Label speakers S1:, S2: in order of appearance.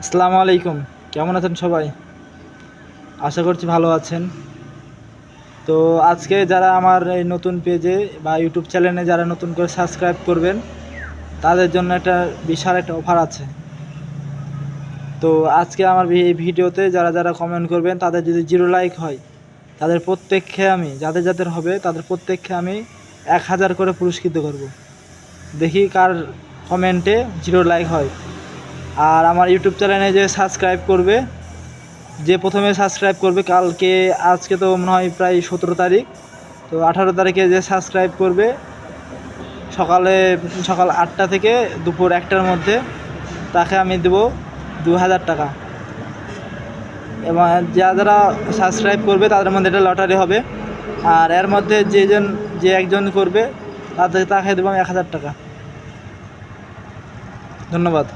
S1: আসসালামু আলাইকুম। কেমন আছেন সবাই? আশা করছি ভালো আছেন। তো আজকে যারা আমার এই নতুন পেজে বা ইউটিউব চ্যানেলে যারা নতুন করে সাবস্ক্রাইব করবেন, তাদের জন্য একটা বিশাল একটা অফার আছে। তো আজকে আমার এই ভিডিওতে যারা কমেন্ট করবেন, তাদের যদি 0 লাইক হয়, তাদের প্রত্যেককে আমি যাদের হবে তাদের প্রত্যেককে আমি 1000 করে পুরস্কৃত করব। দেখি কার কমেন্টে 0 লাইক হয়। আর আমার ইউটিউব চ্যানেলে যে সাবস্ক্রাইব করবে, যে প্রথমে সাবস্ক্রাইব করবে আজকে তো মনে হয় প্রায় 17 তারিখ, তো 18 তারিখে যে সাবস্ক্রাইব করবে সকাল 8টা থেকে দুপুর 1টার মধ্যে, তাকে আমি দেবো 2000 টাকা। এবং যারা সাবস্ক্রাইব করবে তাদের মধ্যে এটা লটারি হবে। আর এর মধ্যে যে একজন করবে তাকে দেবো আমি 1000 টাকা। ধন্যবাদ।